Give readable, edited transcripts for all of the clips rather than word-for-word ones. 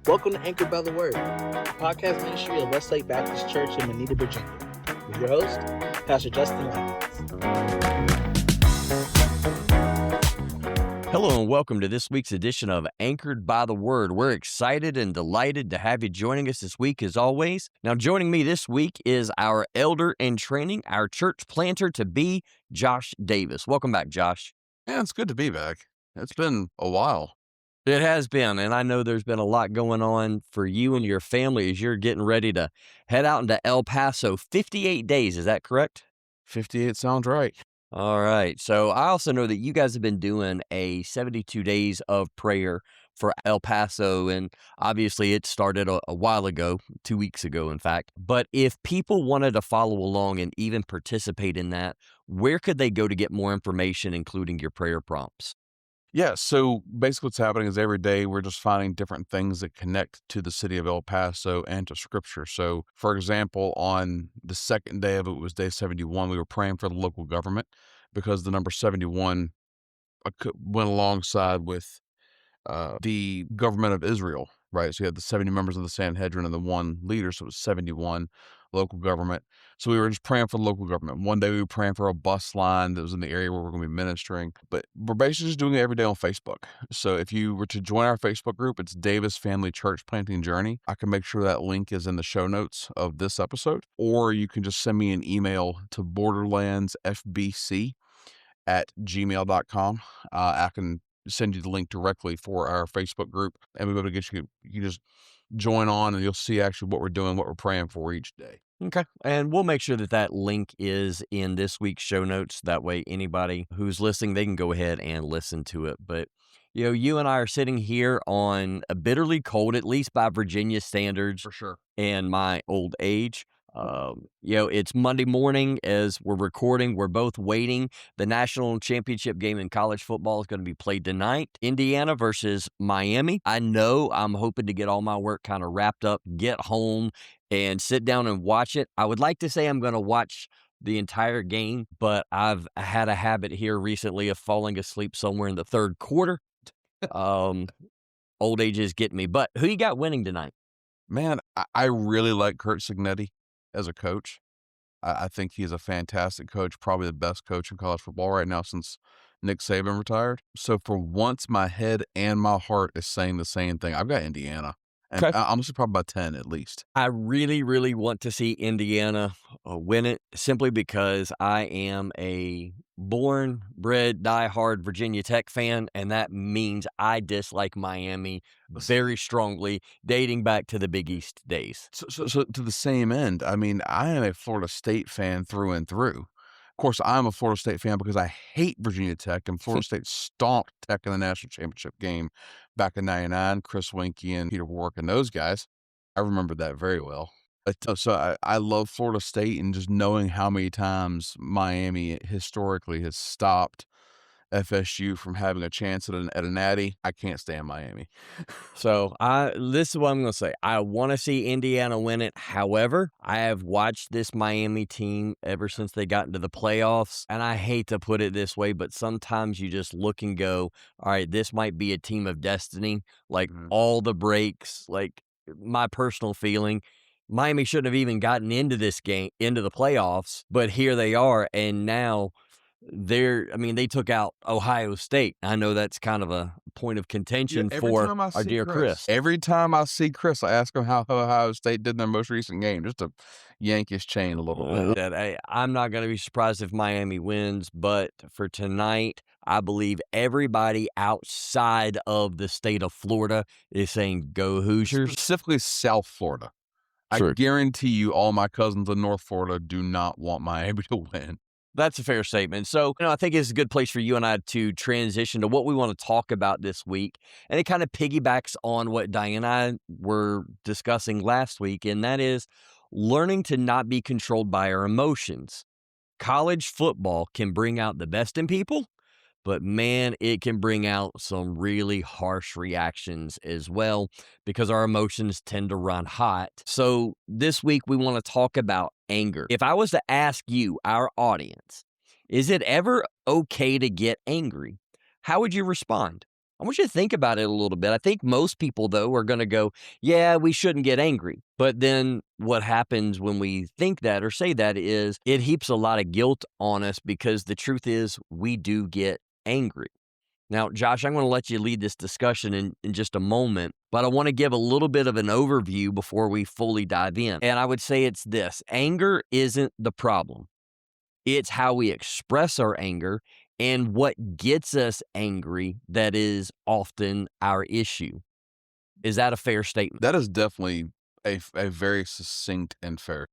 Welcome to Anchored by the Word, the podcast ministry of Westlake Baptist Church in Moneta, Virginia. With your host, Pastor Justin Lyons. Hello and welcome to this week's edition of Anchored by the Word. We're excited and delighted to have you joining us this week as always. Now joining me this week is our elder in training, our church planter to be, Josh Davis. Welcome back, Josh. Yeah, it's good to be back. It's been a while. It has been, and I know there's been a lot going on for you and your family as you're getting ready to head out into El Paso. 58 days, is that correct? 58 sounds right. All right. So I also know that you guys have been doing a 72 days of prayer for El Paso, and obviously it started a while ago, 2 weeks ago, in fact. But if people wanted to follow along and even participate in that, where could they go to get more information, including your prayer prompts? Yeah, so basically what's happening is every day we're just finding different things that connect to the city of El Paso and to Scripture. So, for example, on the second day of it was day 71, we were praying for the local government because the number 71 went alongside with the government of Israel, right? So you had the 70 members of the Sanhedrin and the one leader, so it was 71 local government. So we were just praying for the local government. One day we were praying for a bus line that was in the area where we're going to be ministering, but we're basically just doing it every day on Facebook. So if you were to join our Facebook group, it's Davis Family Church Planting Journey. I can make sure that link is in the show notes of this episode, or you can just send me an email to borderlandsfbc@gmail.com. I can send you the link directly for our Facebook group, and we'll be able to get you just join on, and you'll see actually what we're doing, what we're praying for each day. Okay. And we'll make sure that that link is in this week's show notes. That way, anybody who's listening, they can go ahead and listen to it. But, you and I are sitting here on a bitterly cold, at least by Virginia standards, For sure. and my old age. It's Monday morning as we're recording. We're both waiting. The national championship game in college football is going to be played tonight. Indiana versus Miami. I know I'm hoping to get all my work kind of wrapped up, get home, and sit down and watch it. I would like to say I'm going to watch the entire game, but I've had a habit here recently of falling asleep somewhere in the third quarter. Old age is getting me. But who you got winning tonight? Man, I really like Curt Cignetti as a coach. I think he's a fantastic coach, probably the best coach in college football right now since Nick Saban retired. So for once, my head and my heart is saying the same thing. I've got Indiana, and Okay. I'm just probably by 10 at least. I really, really want to see Indiana win it simply because I am a born, bred, diehard Virginia Tech fan, and that means I dislike Miami very strongly, dating back to the Big East days. So to the same end, I mean, I am a Florida State fan through and through. Of course, I'm a Florida State fan because I hate Virginia Tech, and Florida State stomped Tech in the national championship game back in '99. Chris Winkie and Peter Warwick and those guys. I remember that very well. So I love Florida State, and just knowing how many times Miami historically has stopped FSU from having a chance at a natty, I can't stand Miami. So this is what I'm going to say. I want to see Indiana win it. However, I have watched this Miami team ever since they got into the playoffs. And I hate to put it this way, but sometimes you just look and go, all right, this might be a team of destiny. Like all the breaks, like my personal feeling, Miami shouldn't have even gotten into this game, into the playoffs, but here they are. And now they took out Ohio State. I know that's kind of a point of contention for our dear Chris. Every time I see Chris, I ask him how Ohio State did in their most recent game, just to yank his chain a little bit. I'm not going to be surprised if Miami wins, but for tonight, I believe everybody outside of the state of Florida is saying go Hoosiers. Specifically South Florida. True. I guarantee you all my cousins in North Florida do not want Miami to win. That's a fair statement. So, I think it's a good place for you and I to transition to what we want to talk about this week. And it kind of piggybacks on what Diane and I were discussing last week, and that is learning to not be controlled by our emotions. College football can bring out the best in people, but man, it can bring out some really harsh reactions as well because our emotions tend to run hot. So this week we want to talk about anger. If I was to ask you, our audience, is it ever okay to get angry? How would you respond? I want you to think about it a little bit. I think most people, though, are going to go, yeah, we shouldn't get angry. But then what happens when we think that or say that is it heaps a lot of guilt on us because the truth is we do get angry. Now, Josh, I'm going to let you lead this discussion in just a moment, but I want to give a little bit of an overview before we fully dive in. And I would say it's this: anger isn't the problem. It's how we express our anger and what gets us angry that is often our issue. Is that a fair statement? That is definitely a very succinct and fair.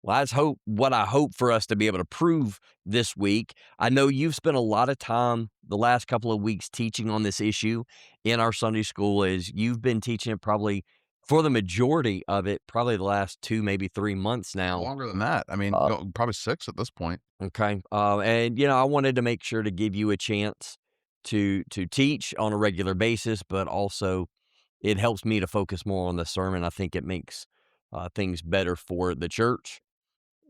Well, that's what I hope for us to be able to prove this week. I know you've spent a lot of time the last couple of weeks teaching on this issue in our Sunday school, as you've been teaching it probably for the majority of it, probably the last 2, maybe 3 months now. Longer than that. I mean, probably 6 at this point. Okay. And I wanted to make sure to give you a chance to teach on a regular basis, but also it helps me to focus more on the sermon. I think it makes things better for the church.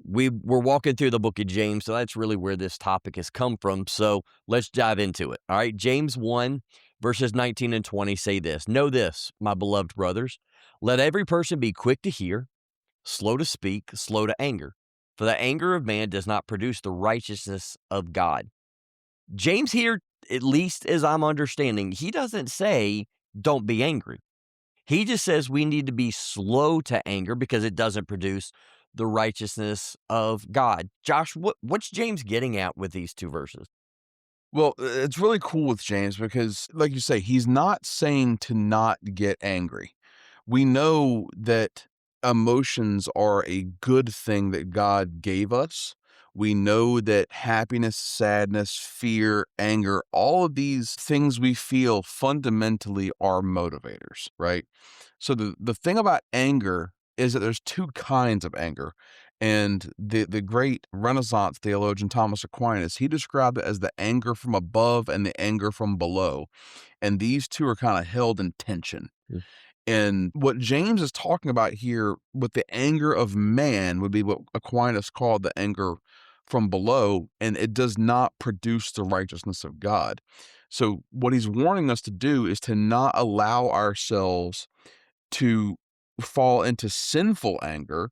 We're walking through the book of James, so that's really where this topic has come from. So let's dive into it. All right. James 1, verses 19 and 20 say this: Know this, my beloved brothers, let every person be quick to hear, slow to speak, slow to anger. For the anger of man does not produce the righteousness of God. James here, at least as I'm understanding, he doesn't say don't be angry. He just says we need to be slow to anger because it doesn't produce the righteousness of God. Josh, what's James getting at with these 2 verses? Well, it's really cool with James because, like you say, he's not saying to not get angry. We know that emotions are a good thing that God gave us. We know that happiness, sadness, fear, anger, all of these things we feel fundamentally are motivators, right? So the thing about anger is that there's 2 kinds of anger. And the great Renaissance theologian Thomas Aquinas, he described it as the anger from above and the anger from below. And these 2 are kind of held in tension. Mm. And what James is talking about here with the anger of man would be what Aquinas called the anger from below, and it does not produce the righteousness of God. So what he's warning us to do is to not allow ourselves to fall into sinful anger,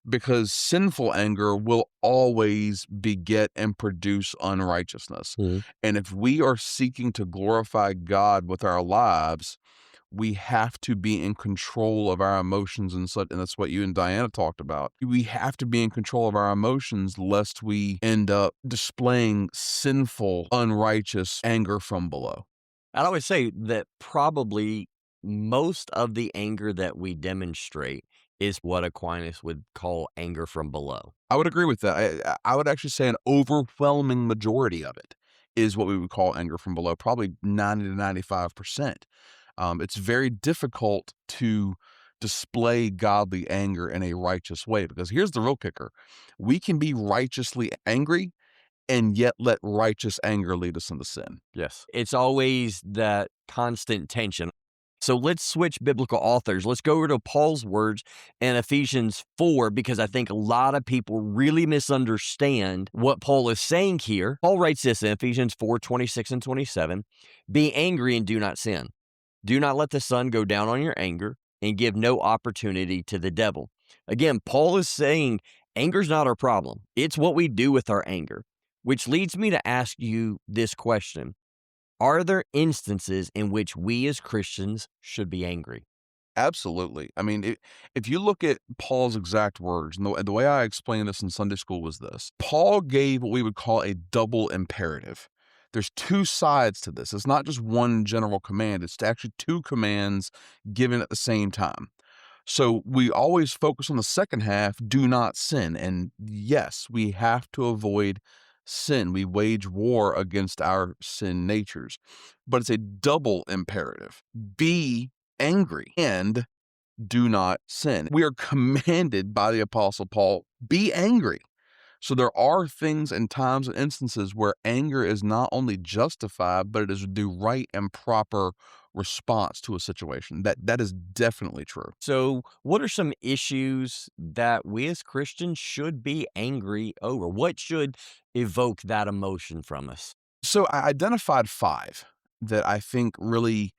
because sinful anger will always beget and produce unrighteousness. Mhm. And if we are seeking to glorify God with our lives, we have to be in control of our emotions and such. And that's what you and Diana talked about. We have to be in control of our emotions lest we end up displaying sinful, unrighteous anger from below. I'd always say that probably most of the anger that we demonstrate is what Aquinas would call anger from below. I would agree with that. I would actually say an overwhelming majority of it is what we would call anger from below, probably 90 to 95%. It's very difficult to display godly anger in a righteous way, because here's the real kicker. We can be righteously angry and yet let righteous anger lead us into sin. Yes. It's always that constant tension. So let's switch biblical authors. Let's go over to Paul's words in Ephesians 4, because I think a lot of people really misunderstand what Paul is saying here. Paul writes this in Ephesians 4, 26 and 27. Be angry and do not sin. Do not let the sun go down on your anger, and give no opportunity to the devil. Again, Paul is saying anger's not our problem. It's what we do with our anger, which leads me to ask you this question. Are there instances in which we as Christians should be angry? Absolutely. I mean, if you look at Paul's exact words, and the way I explained this in Sunday school was this: Paul gave what we would call a double imperative. There's 2 sides to this. It's not just one general command. It's actually 2 commands given at the same time. So we always focus on the second half, do not sin. And yes, we have to avoid sin. We wage war against our sin natures. But it's a double imperative. Be angry and do not sin. We are commanded by the Apostle Paul, be angry. So there are things and times and instances where anger is not only justified, but it is the right and proper response to a situation. That is definitely true. So, what are some issues that we as Christians should be angry over? What should evoke that emotion from us? So I identified 5. that I think really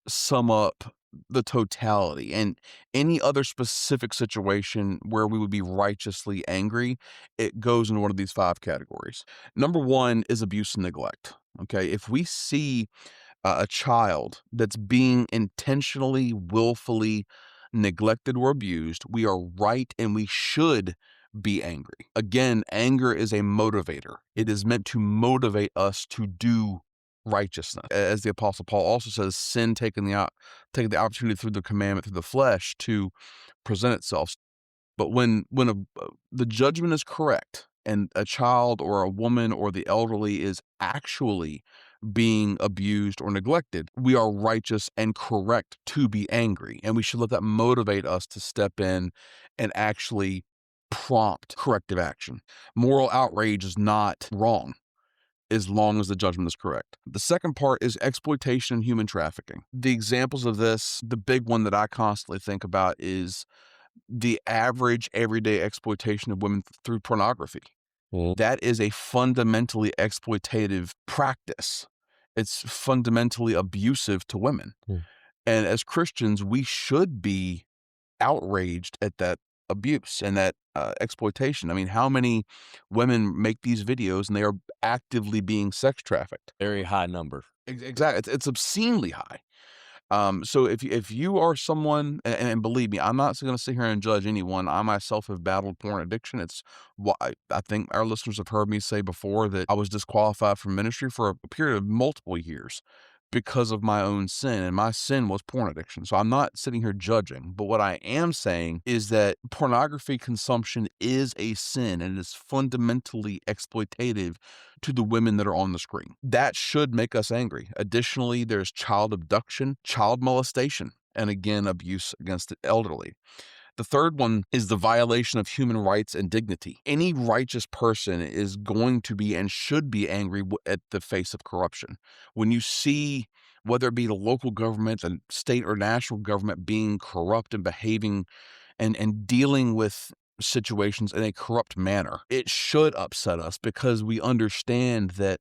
sum up the totality. And any other specific situation where we would be righteously angry, it goes into one of these 5 categories. Number 1 is abuse and neglect. Okay, if we see a child that's being intentionally, willfully neglected or abused, we are right and we should be angry. Again, anger is a motivator. It is meant to motivate us to do righteousness. As the Apostle Paul also says, sin taking the opportunity through the commandment, through the flesh, to present itself. But when the judgment is correct and a child or a woman or the elderly is actually being abused or neglected, we are righteous and correct to be angry. And we should let that motivate us to step in and actually prompt corrective action. Moral outrage is not wrong as long as the judgment is correct. The second part is exploitation and human trafficking. The examples of this, the big one that I constantly think about is the average everyday exploitation of women through pornography. That is a fundamentally exploitative practice. It's fundamentally abusive to women. And as Christians, we should be outraged at that abuse and that exploitation. I mean, how many women make these videos and they are actively being sex trafficked? Very high number. Exactly. It's obscenely high. So if you are someone, and believe me, I'm not going to sit here and judge anyone. I myself have battled porn addiction. It's why I think our listeners have heard me say before that I was disqualified from ministry for a period of multiple years because of my own sin, and my sin was porn addiction. So I'm not sitting here judging, but what I am saying is that pornography consumption is a sin, and it is fundamentally exploitative to the women that are on the screen. That should make us angry. Additionally, there's child abduction, child molestation, and again, abuse against the elderly. The third one is the violation of human rights and dignity. Any righteous person is going to be and should be angry at the face of corruption. When you see, whether it be the local government, the state or national government being corrupt and behaving and dealing with situations in a corrupt manner, it should upset us because we understand that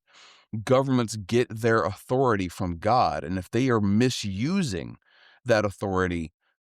governments get their authority from God. And if they are misusing that authority,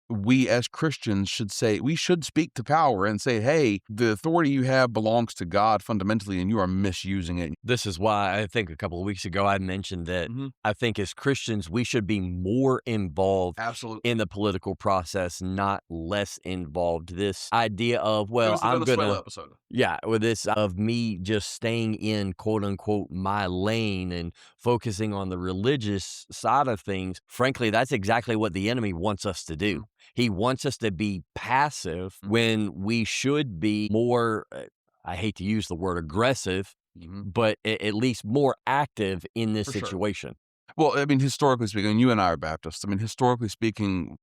we as Christians should speak to power and say, hey, the authority you have belongs to God fundamentally, and you are misusing it. This is why I think a couple of weeks ago I mentioned that I think as Christians, we should be more involved Absolutely. in the political process, not less involved. This idea of, It well, was the I'm going Venezuela to, episode. yeah, with this of me just staying in quote unquote my lane and focusing on the religious side of things. Frankly, that's exactly what the enemy wants us to do. He wants us to be passive when we should be more, I hate to use the word aggressive, but at least more active in this For sure. situation. Well, I mean, historically speaking, you and I are Baptists. I mean, historically speaking,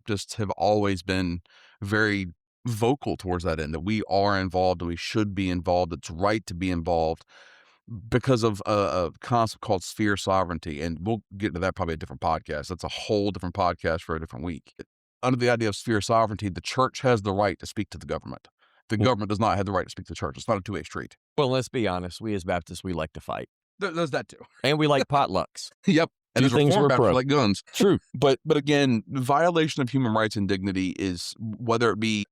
just have always been very vocal towards that end, that we are involved and we should be involved. It's right to be involved because of a concept called sphere sovereignty. And we'll get into that probably a different podcast. That's a whole different podcast for a different week. Under the idea of sphere sovereignty, the church has the right to speak to the government. The government does not have the right to speak to the church. It's not a two-way street. Well, let's be honest. We as Baptists, we like to fight. There's that too. And we like potlucks. Yep. And Two there's things Reformed we're Baptists pro. like guns. True. But again, violation of human rights and dignity is, whether it be,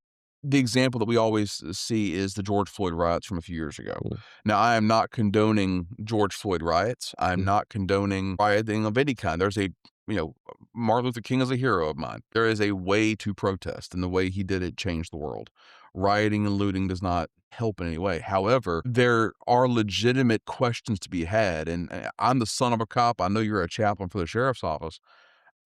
the example that we always see is the George Floyd riots from a few years ago. Now, I am not condoning George Floyd riots. I'm not condoning rioting of any kind. There's Martin Luther King is a hero of mine. There is a way to protest, and the way he did it changed the world. Rioting and looting does not help in any way. However, there are legitimate questions to be had, and I'm the son of a cop. I know you're a chaplain for the sheriff's office.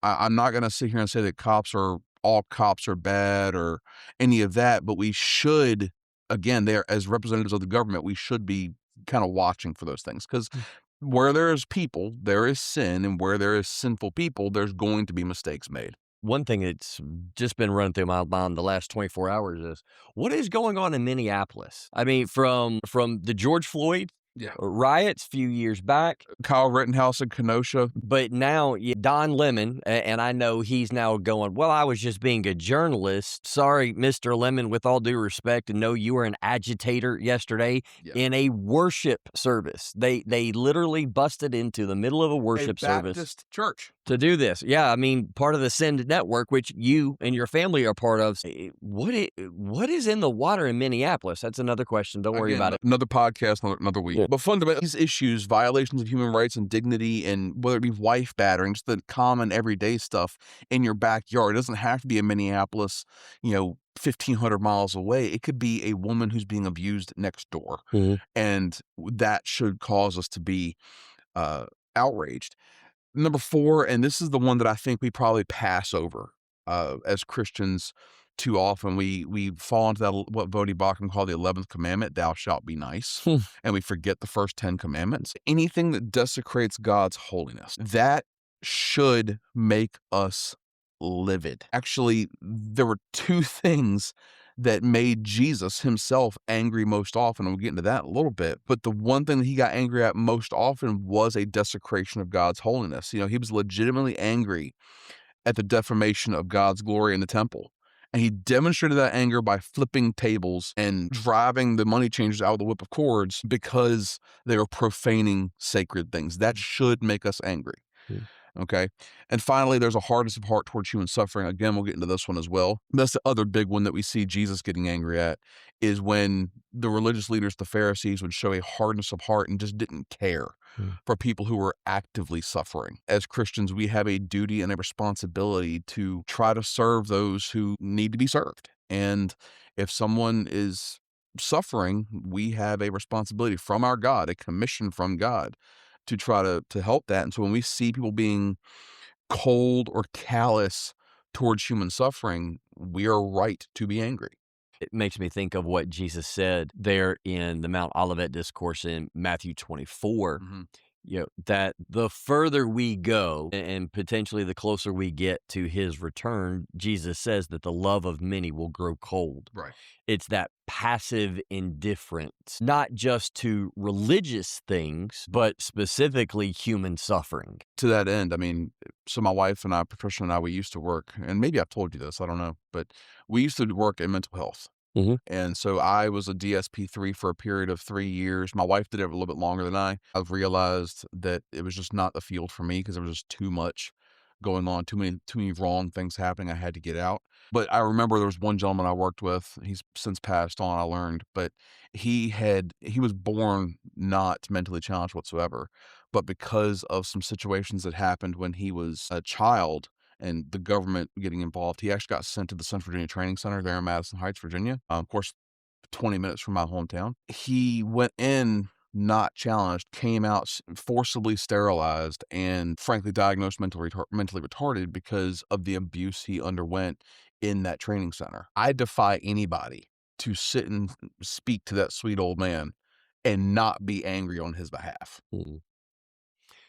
I'm not going to sit here and say that all cops are bad or any of that, but we should, again, as representatives of the government, we should be kind of watching for those things, because where there is people, there is sin, and where there is sinful people, there's going to be mistakes made. One thing that's just been running through my mind the last 24 hours is what is going on in Minneapolis? I mean, from the George Floyd Yeah. riots a few years back. Kyle Rittenhouse in Kenosha. But now Don Lemon, and I know he's now going, well, I was just being a journalist. Sorry, Mr. Lemon, with all due respect, and know you were an agitator yesterday in a worship service. They literally busted into the middle of a worship service. Baptist church. To do this. Yeah, I mean, part of the Send Network, which you and your family are part of. What is in the water in Minneapolis? That's another question. Don't worry about it. Another podcast, another week. Yeah. But fundamentally, these issues, violations of human rights and dignity, and whether it be wife battering, just the common everyday stuff in your backyard. It doesn't have to be in Minneapolis, 1,500 miles away. It could be a woman who's being abused next door. Mhm. And that should cause us to be outraged. Number 4, and this is the one that I think we probably pass over as Christians too often. We fall into that, what Voddie Baucham called the 11th commandment, thou shalt be nice, and we forget the first 10 commandments. Anything that desecrates God's holiness, that should make us livid. Actually, there were 2 things that made Jesus himself angry most often, and we'll get into that in a little bit. But the one thing that he got angry at most often was a desecration of God's holiness. He was legitimately angry at the defamation of God's glory in the temple. And he demonstrated that anger by flipping tables and driving the money changers out with a whip of cords because they were profaning sacred things. That should make us angry. Okay. And finally, there's a hardness of heart towards human suffering. Again, we'll get into this one as well. That's the other big one that we see Jesus getting angry at, is when the religious leaders, the Pharisees, would show a hardness of heart and just didn't care for people who were actively suffering. As Christians, we have a duty and a responsibility to try to serve those who need to be served. And if someone is suffering, we have a responsibility from our God, a commission from God, to try to help that. And so when we see people being cold or callous towards human suffering, we are right to be angry. It makes me think of what Jesus said there in the Mount Olivet discourse in Matthew 24. That the further we go and potentially the closer we get to his return, Jesus says that the love of many will grow cold. Right. It's that passive indifference, not just to religious things, but specifically human suffering. To that end, so my wife and I, Patricia and I, we used to work, and maybe I've told you this, I don't know, but we used to work in mental health. And so I was a DSP-3 for a period of 3 years. My wife did it a little bit longer than I. I've realized that it was just not the field for me because there was just too much going on, too many wrong things happening. I had to get out. But I remember there was one gentleman I worked with. He's since passed on, I learned, but he was born not mentally challenged whatsoever. But because of some situations that happened when he was a child, and the government getting involved, he actually got sent to the Central Virginia Training Center there in Madison Heights, Virginia. Of course, 20 minutes from my hometown. He went in not challenged, came out forcibly sterilized, and frankly diagnosed mentally retarded because of the abuse he underwent in that training center. I defy anybody to sit and speak to that sweet old man and not be angry on his behalf.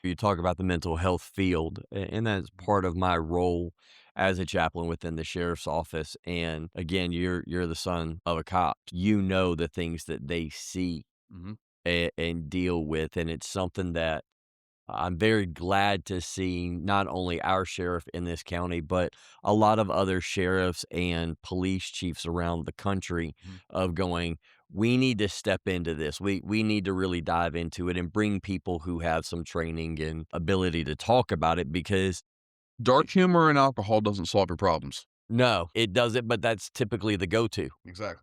You talk about the mental health field, and that's part of my role as a chaplain within the sheriff's office. And again, you're the son of a cop. You know the things that they see and deal with, and it's something that I'm very glad to see not only our sheriff in this county, but a lot of other sheriffs and police chiefs around the country of going, we need to step into this. We need to really dive into it and bring people who have some training and ability to talk about it, because dark humor and alcohol doesn't solve your problems. No, it doesn't, but that's typically the go-to. Exactly.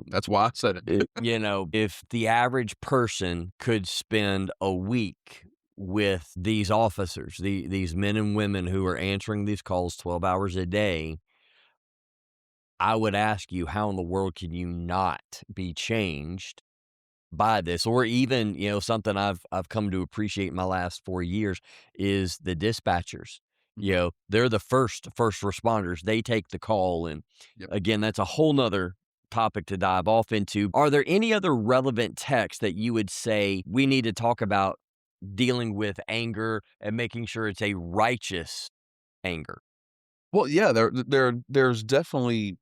That's why I said it. If the average person could spend a week with these officers, these men and women who are answering these calls 12 hours a day, I would ask you, how in the world can you not be changed by this? Or even, something I've come to appreciate in my last 4 years is the dispatchers. They're the first responders. They take the call. And again, that's a whole nother topic to dive off into. Are there any other relevant texts that you would say we need to talk about dealing with anger and making sure it's a righteous anger? Well, yeah, there's definitely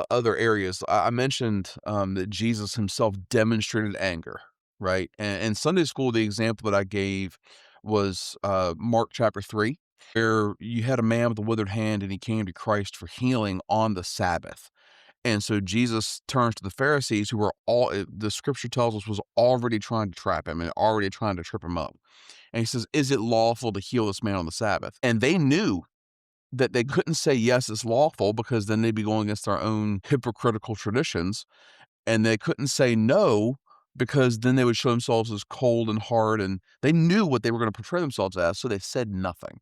other areas. I mentioned that Jesus himself demonstrated anger right? And in Sunday school, the example that I gave was Mark chapter 3, where you had a man with a withered hand and he came to Christ for healing on the Sabbath. And so Jesus turns to the Pharisees, who were the scripture tells us, was already trying to trap him and already trying to trip him up. And he says, "Is it lawful to heal this man on the Sabbath?" And they knew that they couldn't say, yes, it's lawful, because then they'd be going against their own hypocritical traditions. And they couldn't say no, because then they would show themselves as cold and hard. And they knew what they were going to portray themselves as. So they said nothing.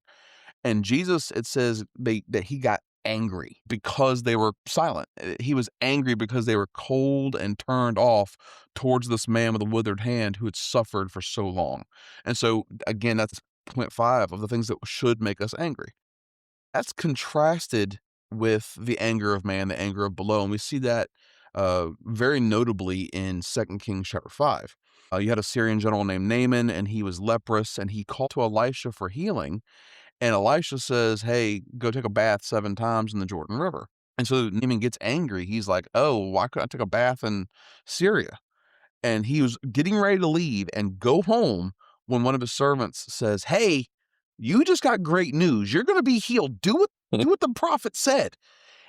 And Jesus, it says that he got angry because they were silent. He was angry because they were cold and turned off towards this man with a withered hand who had suffered for so long. And so, again, that's point 5 of the things that should make us angry. That's contrasted with the anger of man, the anger of below. And we see that very notably in 2 Kings chapter 5. You had a Syrian general named Naaman, and he was leprous, and he called to Elisha for healing. And Elisha says, "Hey, go take a bath 7 times in the Jordan River." And so Naaman gets angry. He's like, "Oh, why couldn't I take a bath in Syria?" And he was getting ready to leave and go home when one of his servants says, "Hey, you just got great news. You're going to be healed. Do what the prophet said."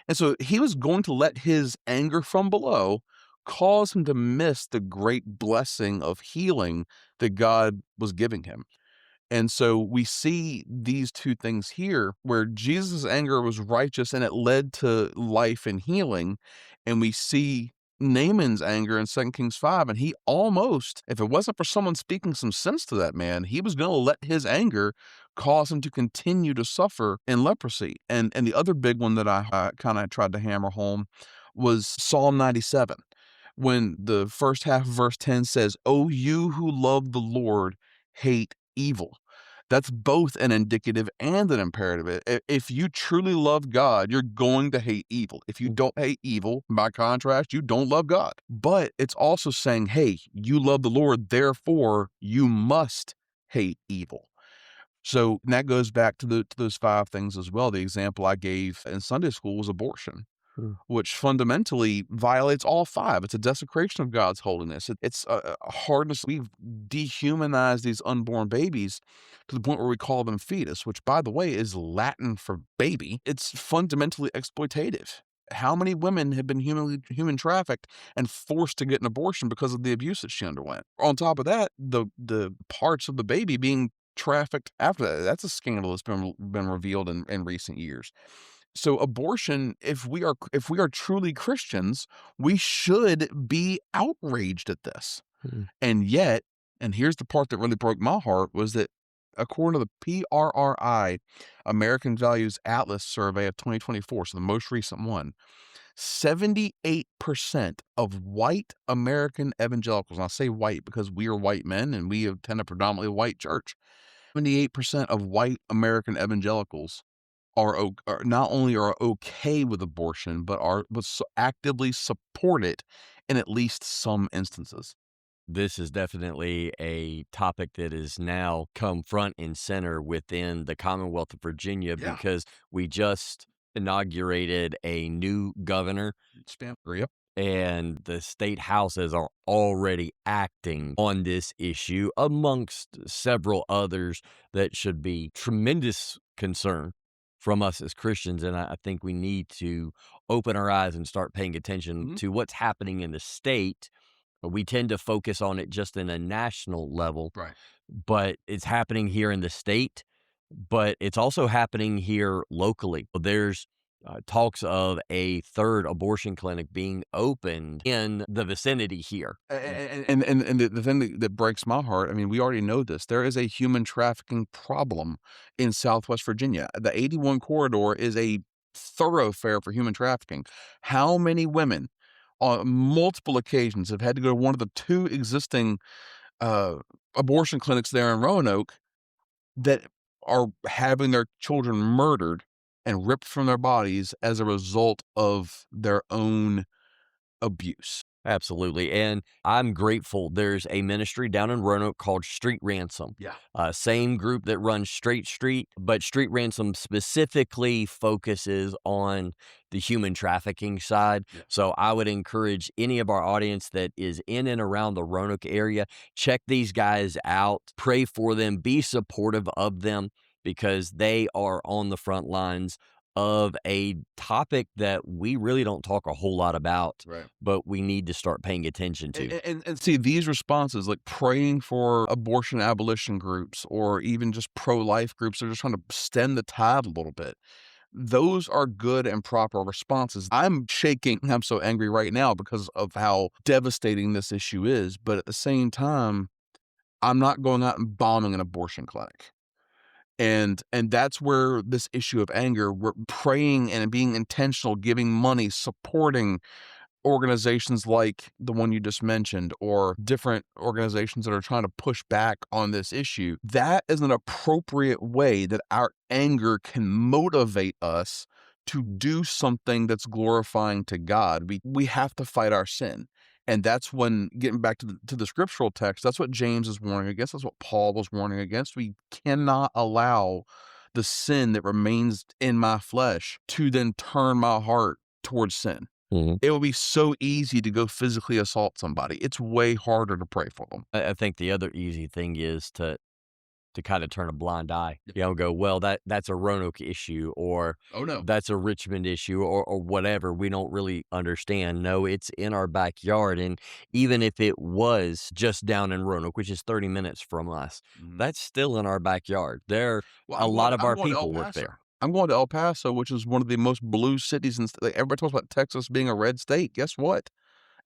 And so he was going to let his anger from below cause him to miss the great blessing of healing that God was giving him. And so we see these two things here, where Jesus' anger was righteous and it led to life and healing. And we see Naaman's anger in 2 Kings 5. And he almost, if it wasn't for someone speaking some sense to that man, he was going to let his anger cause him to continue to suffer in leprosy. And the other big one that I kind of tried to hammer home was Psalm 97, when the first half of verse 10 says, "Oh, you who love the Lord, hate evil." That's both an indicative and an imperative. If you truly love God, you're going to hate evil. If you don't hate evil, by contrast, you don't love God. But it's also saying, hey, you love the Lord, therefore you must hate evil. So that goes back to those 5 things as well. The example I gave in Sunday school was abortion, which fundamentally violates all 5. It's a desecration of God's holiness. It's a hardness. We've dehumanized these unborn babies to the point where we call them fetus, which, by the way, is Latin for baby. It's fundamentally exploitative. How many women have been human trafficked and forced to get an abortion because of the abuse that she underwent? On top of that, the parts of the baby being trafficked after that. That's a scandal that's been revealed in recent years. So abortion, if we are truly Christians, we should be outraged at this. And yet, and here's the part that really broke my heart, was that according to the PRRI American Values Atlas survey of 2024, so the most recent one, 78% of white American evangelicals, and I say white because we are white men and we attend a predominantly white church, 78% of white American evangelicals are not only are okay with abortion, but actively support it in at least some instances. This is definitely a topic that has now come front and center within the Commonwealth of Virginia, Yeah. because we just inaugurated a new governor, Yep. and the state houses are already acting on this issue, amongst several others that should be tremendous concern from us as Christians. And I think we need to open our eyes and start paying attention to what's happening in the state. We tend to focus on it just in a national level, Right. but it's happening here in the state, but it's also happening here locally. There's talks of a 3rd abortion clinic being opened in the vicinity here. And the thing that breaks my heart, I mean, we already know this. There is a human trafficking problem in Southwest Virginia. The 81 corridor is a thoroughfare for human trafficking. How many women on multiple occasions have had to go to one of the 2 existing abortion clinics there in Roanoke that are having their children murdered and ripped from their bodies as a result of their own abuse? Absolutely. And I'm grateful. There's a ministry down in Roanoke called Street Ransom. Yeah. Same group that runs Straight Street, but Street Ransom specifically focuses on the human trafficking side. Yeah. So I would encourage any of our audience that is in and around the Roanoke area, check these guys out, pray for them, be supportive of them because they are on the front lines of a topic that we really don't talk a whole lot about, Right. but we need to start paying attention to. And see these responses, like praying for abortion abolition groups or even just pro-life groups, they're just trying to stem the tide a little bit. Those are good and proper responses. I'm shaking. I'm so angry right now because of how devastating this issue is. But at the same time, I'm not going out and bombing an abortion clinic. And that's where this issue of anger, we're praying and being intentional, giving money, supporting organizations like the one you just mentioned, or different organizations that are trying to push back on this issue. That is an appropriate way that our anger can motivate us to do something that's glorifying to God. We have to fight our sin. And that's when, getting back to the scriptural text, that's what James is warning against. That's what Paul was warning against. We cannot allow the sin that remains in my flesh to then turn my heart towards sin. It would be so easy to go physically assault somebody. It's way harder to pray for them. I think the other easy thing is to kind of turn a blind eye. Yep. You know, go, well, that's a Roanoke issue, or Oh, no. that's a Richmond issue, or whatever. We don't really understand. No, it's in our backyard. And even if it was just down in Roanoke, which is 30 minutes from us, that's still in our backyard. A lot of our people work there. I'm going to El Paso, which is one of the most blue cities. Like everybody talks about Texas being a red state. Guess what?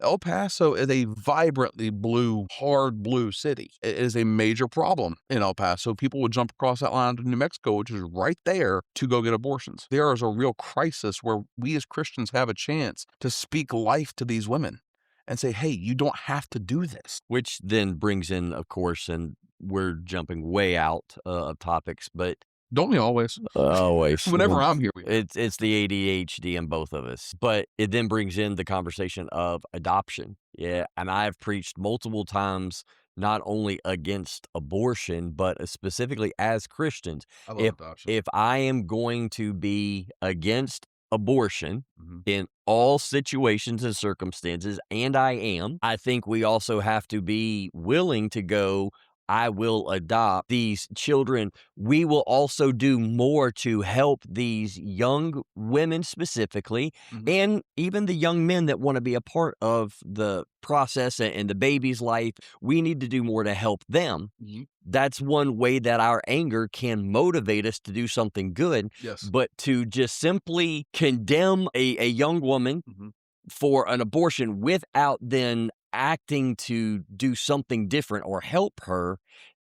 El Paso is a vibrantly blue, hard blue city. It is a major problem in El Paso. People would jump across that line to New Mexico, which is right there, to go get abortions. There is a real crisis where we as Christians have a chance to speak life to these women and say, hey, you don't have to do this. Which then brings in, of course, and we're jumping way out of topics, but Don't we always? always. Whenever I'm here, It's the ADHD in both of us. But it then brings in the conversation of adoption. Yeah. And I've preached multiple times, not only against abortion, but specifically as Christians. I love If adoption. if I am going to be against abortion Mhm. in all situations and circumstances, and I think we also have to be willing to go, I will adopt these children. We will also do more to help these young women specifically, Mhm. and even the young men that want to be a part of the process and the baby's life. We need to do more to help them. Mhm. That's one way that our anger can motivate us to do something good. Yes. But to just simply condemn a young woman Mhm. for an abortion without then acting to do something different or help her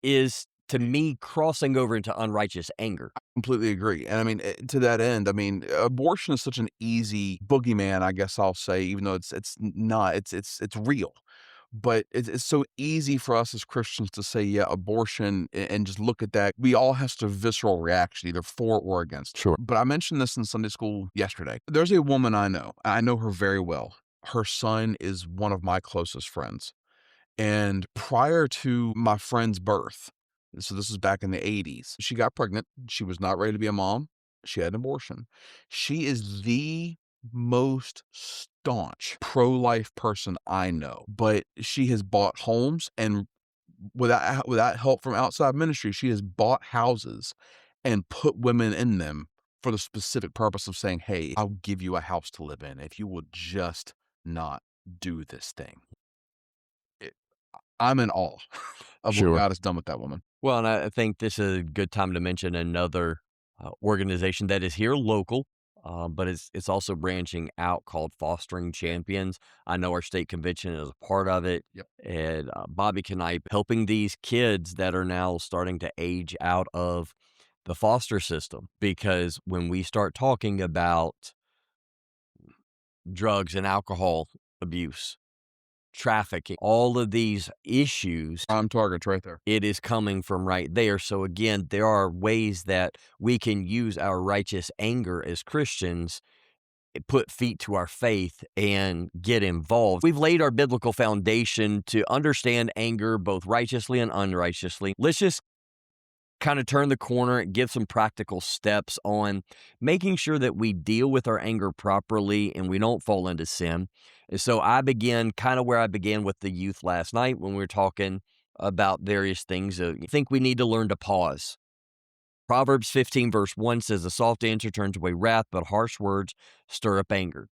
is, to me, crossing over into unrighteous anger. Completely agree. And I mean, to that end, I mean, abortion is such an easy boogeyman, I guess I'll say, even though it's not, it's real. But it's so easy for us as Christians to say, yeah, abortion, and just look at that. We all have such a visceral reaction, either for or against. Sure. But I mentioned this in Sunday school yesterday. There's a woman I know her very well. Her son is one of my closest friends. And prior to my friend's birth, so this is back in the 80s, she got pregnant. She was not ready to be a mom. She had an abortion. She is the most staunch pro-life person I know, but she has bought homes, and without help from outside ministry, she has bought houses and put women in them for the specific purpose of saying, hey, I'll give you a house to live in if you will just not do this thing. I'm in awe of Sure. what God has done with that woman. Well, and I think this is a good time to mention another organization that is here local, but it's also branching out, called Fostering Champions. I know our state convention is a part of it. Yep. And Bobby Knipe helping these kids that are now starting to age out of the foster system. Because when we start talking about drugs and alcohol abuse, trafficking, all of these issues, Prime targets right there. it is coming from right there. So again, there are ways that we can use our righteous anger as Christians put feet to our faith and get involved. We've laid our biblical foundation to understand anger both righteously and unrighteously. Let's just kind of turn the corner and give some practical steps on making sure that we deal with our anger properly and we don't fall into sin. And so I began kind of where I began with the youth last night when we were talking about various things. I think we need to learn to pause. Proverbs 15 verse 1 says, "A soft answer turns away wrath, but harsh words stir up anger."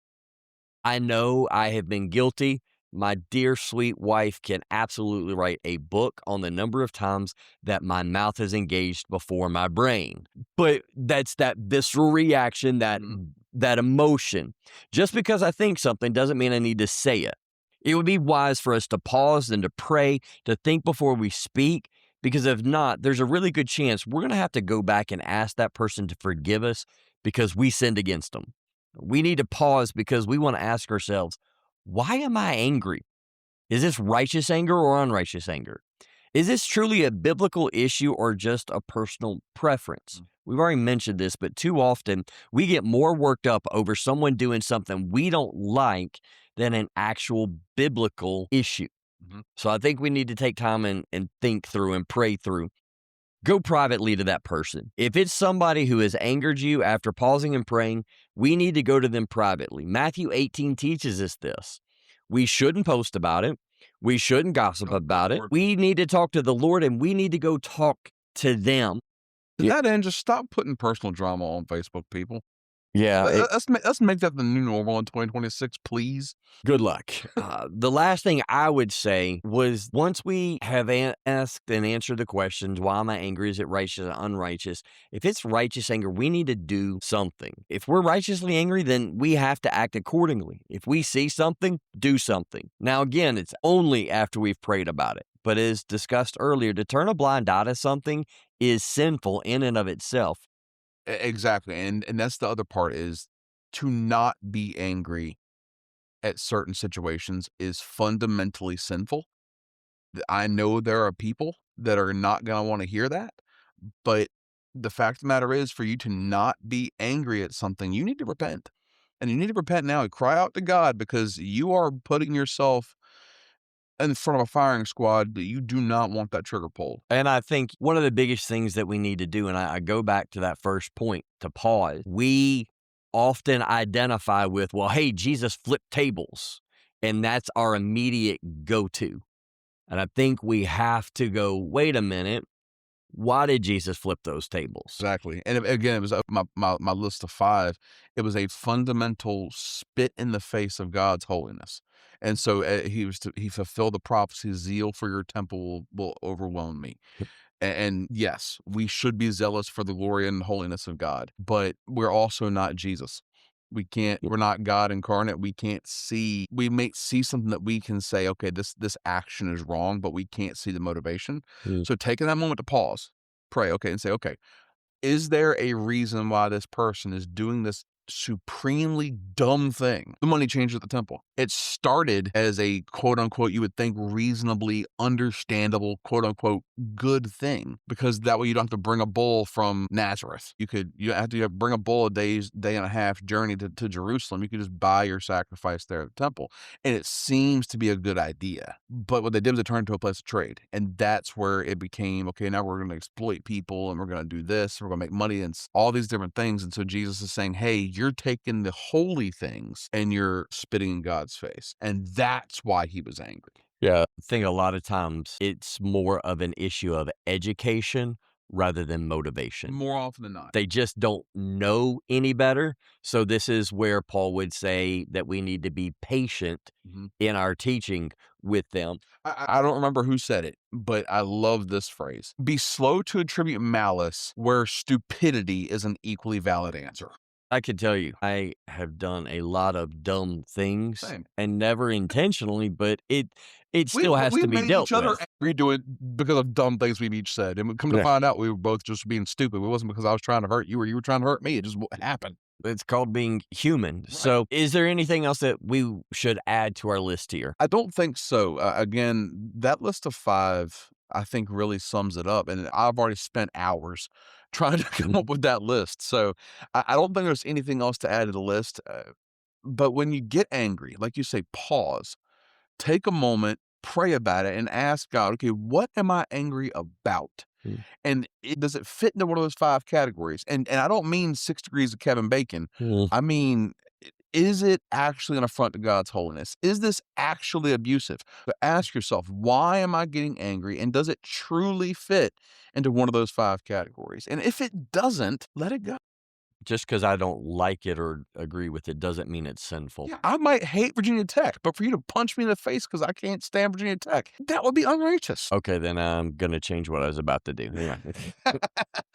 I know I have been guilty. My dear sweet wife can absolutely write a book on the number of times that my mouth has engaged before my brain. But that's that visceral reaction, that emotion. Just because I think something doesn't mean I need to say it. It would be wise for us to pause and to pray, to think before we speak, because if not, there's a really good chance we're going to have to go back and ask that person to forgive us because we sinned against them. We need to pause because we want to ask ourselves, why am I angry? Is this righteous anger or unrighteous anger? Is this truly a biblical issue or just a personal preference? We've already mentioned this, but too often we get more worked up over someone doing something we don't like than an actual biblical issue. So I think we need to take time and think through and pray through. Go privately to that person. If it's somebody who has angered you after pausing and praying, we need to go to them privately. Matthew 18 teaches us this. We shouldn't post about it. We shouldn't gossip about it. We need to talk to the Lord and we need to go talk to them. To that end, just stop putting personal drama on Facebook, people. Yeah. Let's make that the new normal in 2026, please. Good luck. The last thing I would say was once we have asked and answered the questions, why am I angry? Is it righteous or unrighteous? If it's righteous anger, we need to do something. If we're righteously angry, then we have to act accordingly. If we see something, do something. Now, again, it's only after we've prayed about it. But as discussed earlier, to turn a blind eye to something is sinful in and of itself. Exactly. And that's the other part, is to not be angry at certain situations is fundamentally sinful. I know there are people that are not going to want to hear that, but the fact of the matter is, for you to not be angry at something, you need to repent. And you need to repent now and cry out to God, because you are putting yourself in front of a firing squad that you do not want that trigger pulled. And I think one of the biggest things that we need to do, and I go back to that first point, to pause, we often identify with, well, hey, Jesus flipped tables, and that's our immediate go-to. And I think we have to go, wait a minute, why did Jesus flip those tables? Exactly. And again, it was my list of 5. It was a fundamental spit in the face of God's holiness. And so he fulfilled the prophecy, zeal for your temple will overwhelm me. And yes, we should be zealous for the glory and holiness of God, but we're also not Jesus. We're not God incarnate. We may see something that we can say, okay, this action is wrong, but we can't see the motivation. So taking that moment to pause, pray, okay, and say, okay, is there a reason why this person is doing this supremely dumb thing? The money changed at the temple. It started as a quote unquote, you would think reasonably understandable, quote unquote, good thing, because that way you don't have to bring a bull from Nazareth. You have to bring a bull a day and a half journey to Jerusalem. You could just buy your sacrifice there at the temple. And it seems to be a good idea. But what they did was it turned into a place of trade. And that's where it became, okay, now we're going to exploit people and we're going to do this. We're going to make money and all these different things. And so Jesus is saying, hey, you're taking the holy things and you're spitting in God's face. And that's why he was angry. Yeah. I think a lot of times it's more of an issue of education rather than motivation. More often than not. They just don't know any better. So this is where Paul would say that we need to be patient in our teaching with them. I don't remember who said it, but I love this phrase. Be slow to attribute malice where stupidity is an equally valid answer. I can tell you, I have done a lot of dumb things. Same. And never intentionally, but it still has to be dealt each other with. angry doing because of dumb things we've each said. And come to find out, we were both just being stupid. It wasn't because I was trying to hurt you or you were trying to hurt me. It just happened. It's called being human. Right. So is there anything else that we should add to our list here? I don't think so. Again, that list of 5, I think, really sums it up. And I've already spent hours trying to come up with that list. So I don't think there's anything else to add to the list. But when you get angry, like you say, pause, take a moment, pray about it, and ask God, okay, what am I angry about? Mm. And does it fit into one of those 5 categories? And I don't mean 6 degrees of Kevin Bacon. I mean, is it actually an affront to God's holiness? Is this actually abusive? But ask yourself, why am I getting angry? And does it truly fit into one of those 5 categories? And if it doesn't, let it go. Just because I don't like it or agree with it doesn't mean it's sinful. Yeah, I might hate Virginia Tech, but for you to punch me in the face because I can't stand Virginia Tech, that would be unrighteous. Okay, then I'm going to change what I was about to do. Yeah.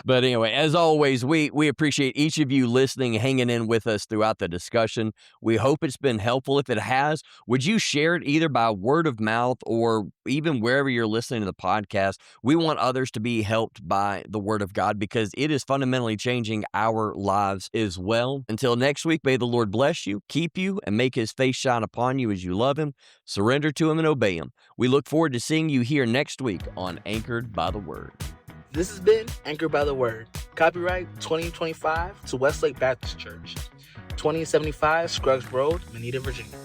But anyway, as always, we appreciate each of you listening, hanging in with us throughout the discussion. We hope it's been helpful. If it has, would you share it either by word of mouth or even wherever you're listening to the podcast? We want others to be helped by the word of God because it is fundamentally changing our lives as well. Until next week, may the Lord bless you, keep you, and make his face shine upon you as you love him, surrender to him, and obey him. We look forward to seeing you here next week on Anchored by the Word. This has been Anchored by the Word. Copyright 2025 to Westlake Baptist Church, 2075 Scruggs Road, Moneta, Virginia.